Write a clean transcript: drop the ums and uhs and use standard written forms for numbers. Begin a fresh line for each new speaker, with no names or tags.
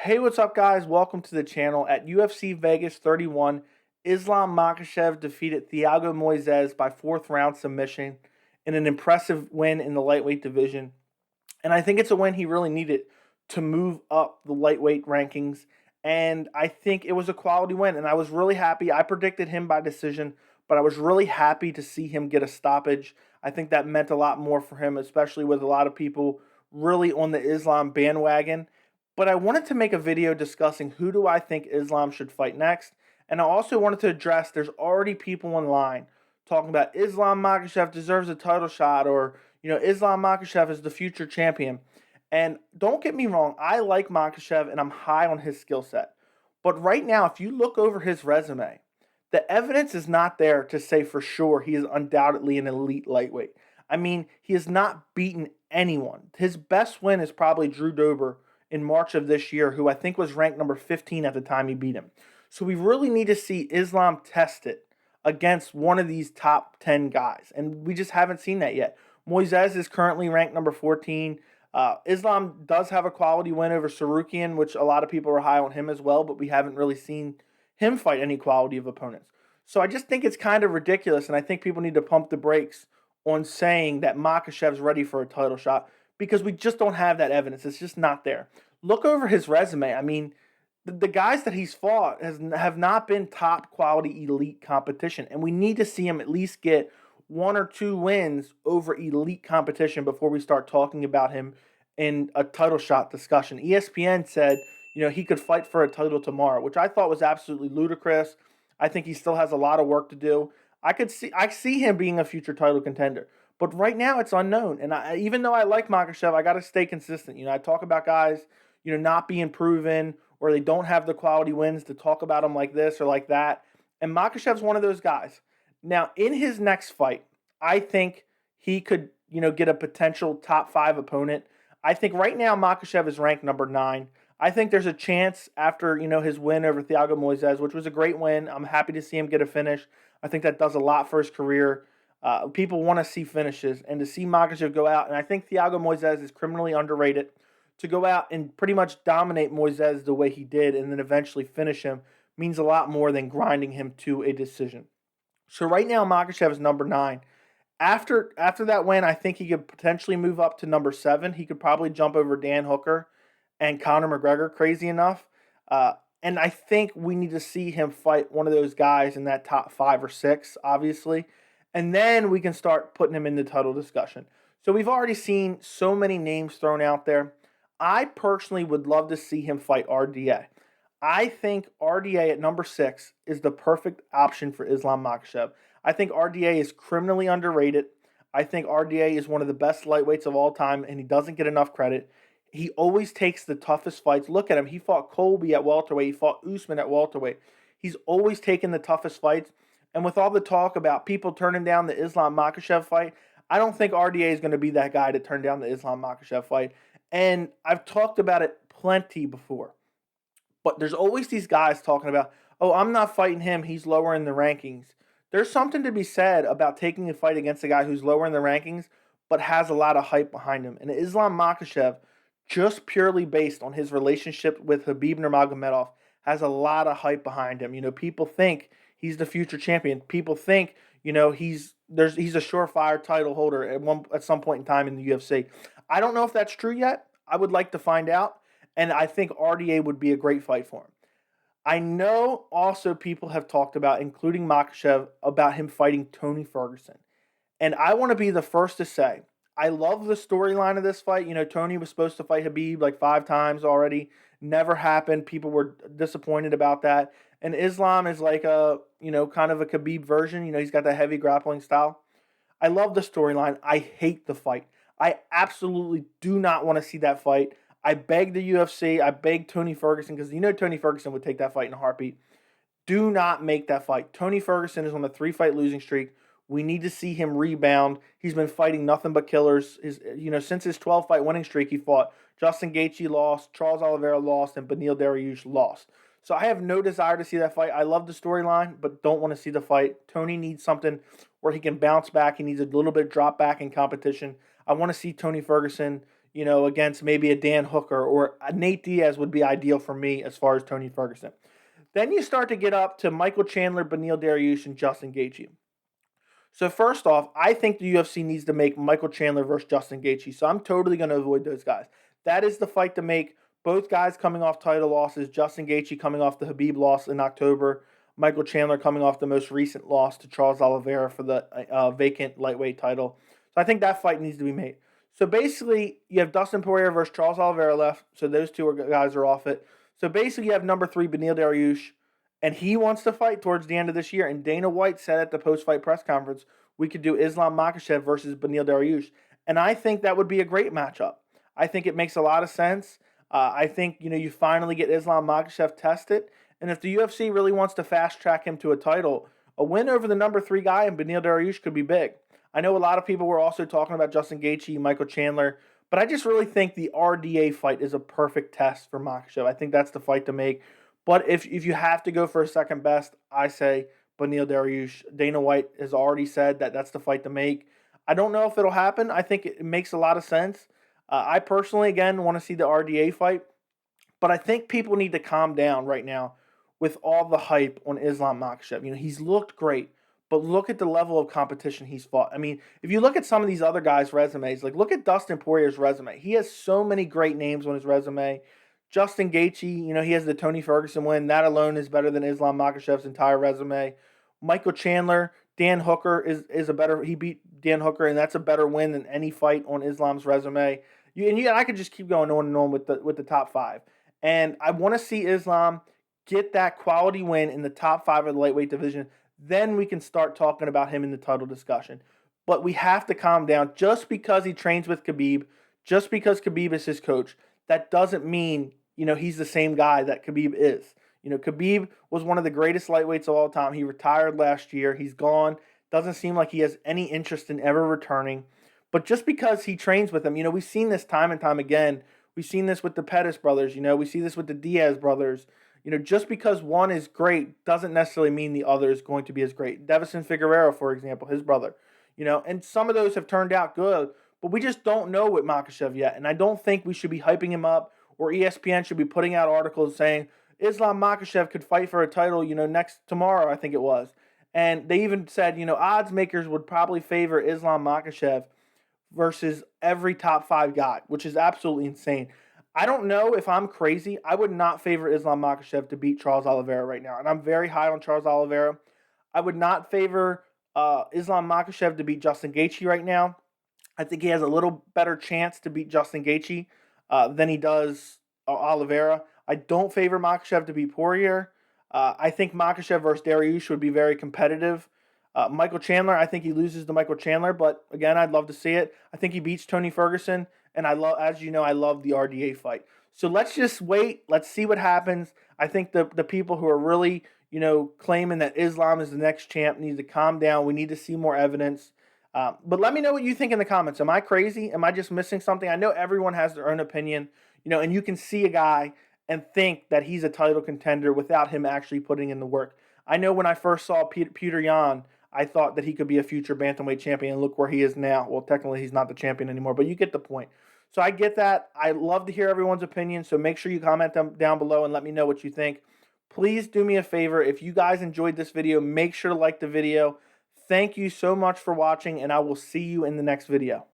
Hey, what's up, guys? Welcome to the channel. At UFC Vegas 31, Islam Makhachev defeated Thiago Moises by fourth round submission in an impressive win in the lightweight division. And I think it's a win he really needed to move up the lightweight rankings. And I think it was a quality win. And I was really happy. I predicted him by decision, but I was really happy to see him get a stoppage. I think that meant a lot more for him, especially with a lot of people really on the Islam bandwagon. But I wanted to make a video discussing who do I think Islam should fight next. And I also wanted to address there's already people online talking about Islam Makhachev deserves a title shot, or Islam Makhachev is the future champion. And don't get me wrong, I like Makhachev and I'm high on his skill set. But right now, if you look over his resume, the evidence is not there to say for sure he is undoubtedly an elite lightweight. I mean, he has not beaten anyone. His best win is probably Drew Dober in March of this year, who I think was ranked number 15 at the time he beat him. So we really need to see Islam test it against one of these top 10 guys. And we just haven't seen that yet. Moises is currently ranked number 14. Islam does have a quality win over Sarukian, which a lot of people are high on him as well, but we haven't really seen him fight any quality of opponents. So I just think it's kind of ridiculous, and I think people need to pump the brakes on saying that Makhachev's ready for a title shot because we just don't have that evidence. It's just not there. Look over his resume. I mean, the guys that he's fought have not been top quality elite competition, and we need to see him at least get one or two wins over elite competition before we start talking about him in a title shot discussion. ESPN said, he could fight for a title tomorrow, which I thought was absolutely ludicrous. I think he still has a lot of work to do. I see him being a future title contender, but right now it's unknown. And even though I like Makhachev, I got to stay consistent. I talk about guys, not being proven or they don't have the quality wins to talk about them like this or like that. And Makhachev's one of those guys. Now, in his next fight, I think he could, get a potential top 5 opponent. I think right now Makhachev is ranked number 9. I think there's a chance after, his win over Thiago Moises, which was a great win. I'm happy to see him get a finish. I think that does a lot for his career. People want to see finishes, and to see Makhachev go out, and I think Thiago Moises is criminally underrated. To go out and pretty much dominate Moises the way he did and then eventually finish him means a lot more than grinding him to a decision. So right now, Makhachev is number 9. After that win, I think he could potentially move up to number 7. He could probably jump over Dan Hooker and Conor McGregor, crazy enough. And I think we need to see him fight one of those guys in that top 5 or 6, obviously. And then we can start putting him in the title discussion. So we've already seen so many names thrown out there. I personally would love to see him fight RDA. I think RDA at number 6 is the perfect option for Islam Makhachev. I think RDA is criminally underrated. I think RDA is one of the best lightweights of all time, and he doesn't get enough credit. He always takes the toughest fights. Look at him. He fought Colby at welterweight. He fought Usman at welterweight. He's always taken the toughest fights. And with all the talk about people turning down the Islam Makhachev fight, I don't think RDA is going to be that guy to turn down the Islam Makhachev fight. And I've talked about it plenty before. But there's always these guys talking about, oh, I'm not fighting him. He's lower in the rankings. There's something to be said about taking a fight against a guy who's lower in the rankings but has a lot of hype behind him. And Islam Makhachev, just purely based on his relationship with Khabib Nurmagomedov, has a lot of hype behind him. People think he's the future champion. People think, he's a surefire title holder at some point in time in the UFC. I don't know if that's true yet. I would like to find out, and I think RDA would be a great fight for him. I know also people have talked about, including Makhachev, about him fighting Tony Ferguson. And I want to be the first to say, I love the storyline of this fight. Tony was supposed to fight Khabib like 5 times already. Never happened. People were disappointed about that. And Islam is like a, kind of a Khabib version. He's got that heavy grappling style. I love the storyline. I hate the fight. I absolutely do not want to see that fight. I beg the UFC. I beg Tony Ferguson, because Tony Ferguson would take that fight in a heartbeat. Do not make that fight. Tony Ferguson is on a 3-fight losing streak. We need to see him rebound. He's been fighting nothing but killers. Since his 12-fight winning streak, he fought Justin Gaethje lost, Charles Oliveira lost, and Beneil Dariush lost. So I have no desire to see that fight. I love the storyline, but don't want to see the fight. Tony needs something where he can bounce back. He needs a little bit of drop back in competition. I want to see Tony Ferguson, against maybe a Dan Hooker, or a Nate Diaz would be ideal for me as far as Tony Ferguson. Then you start to get up to Michael Chandler, Beneil Dariush, and Justin Gaethje. So first off, I think the UFC needs to make Michael Chandler versus Justin Gaethje. So I'm totally going to avoid those guys. That is the fight to make. Both guys coming off title losses. Justin Gaethje coming off the Khabib loss in October. Michael Chandler coming off the most recent loss to Charles Oliveira for the vacant lightweight title. So I think that fight needs to be made. So basically, you have Dustin Poirier versus Charles Oliveira left. So those two guys are off it. So basically, you have number 3, Beneil Dariush, and he wants to fight towards the end of this year. And Dana White said at the post-fight press conference, we could do Islam Makhachev versus Beneil Dariush. And I think that would be a great matchup. I think it makes a lot of sense. I think, you finally get Islam Makhachev tested. And if the UFC really wants to fast-track him to a title, a win over the number 3 guy in Beneil Dariush could be big. I know a lot of people were also talking about Justin Gaethje, Michael Chandler, but I just really think the RDA fight is a perfect test for Makhachev. I think that's the fight to make. But if you have to go for a second best, I say Beneil Dariush. Dana White has already said that that's the fight to make. I don't know if it'll happen. I think it makes a lot of sense. I personally, again, want to see the RDA fight. But I think people need to calm down right now with all the hype on Islam Makhachev. He's looked great, but look at the level of competition he's fought. I mean, if you look at some of these other guys' resumes, like look at Dustin Poirier's resume. He has so many great names on his resume. Justin Gaethje, he has the Tony Ferguson win. That alone is better than Islam Makhachev's entire resume. Michael Chandler, Dan Hooker is a better. He beat Dan Hooker, and that's a better win than any fight on Islam's resume. I could just keep going on and on with the top 5. And I want to see Islam get that quality win in the top 5 of the lightweight division. Then we can start talking about him in the title discussion. But we have to calm down. Just because he trains with Khabib, just because Khabib is his coach, that doesn't mean, he's the same guy that Khabib is. Khabib was one of the greatest lightweights of all time. He retired last year. He's gone. Doesn't seem like he has any interest in ever returning. But just because he trains with him, we've seen this time and time again. We've seen this with the Pettis brothers. We see this with the Diaz brothers. Just because one is great doesn't necessarily mean the other is going to be as great. Davison Figueroa, for example, his brother. And some of those have turned out good. But we just don't know with Makhachev yet. And I don't think we should be hyping him up, or ESPN should be putting out articles saying Islam Makhachev could fight for a title, tomorrow, I think it was. And they even said, odds makers would probably favor Islam Makhachev versus every top 5 guy, which is absolutely insane. I don't know if I'm crazy. I would not favor Islam Makhachev to beat Charles Oliveira right now. And I'm very high on Charles Oliveira. I would not favor Islam Makhachev to beat Justin Gaethje right now. I think he has a little better chance to beat Justin Gaethje than he does Oliveira. I don't favor Makhachev to beat Poirier. I think Makhachev versus Dariush would be very competitive. Michael Chandler, I think he loses to Michael Chandler, but again, I'd love to see it. I think he beats Tony Ferguson, and I love the RDA fight. So let's just wait. Let's see what happens. I think the people who are really, claiming that Islam is the next champ need to calm down. We need to see more evidence. But let me know what you think in the comments. Am I crazy? Am I just missing something? I know everyone has their own opinion, and you can see a guy and think that he's a title contender without him actually putting in the work. I know when I first saw Peter Yan, I thought that he could be a future bantamweight champion, and look where he is now. Well, technically he's not the champion anymore, but you get the point. So I get that. I love to hear everyone's opinion, so make sure you comment them down below and let me know what you think. Please do me a favor. If you guys enjoyed this video, make sure to like the video. Thank you so much for watching, and I will see you in the next video.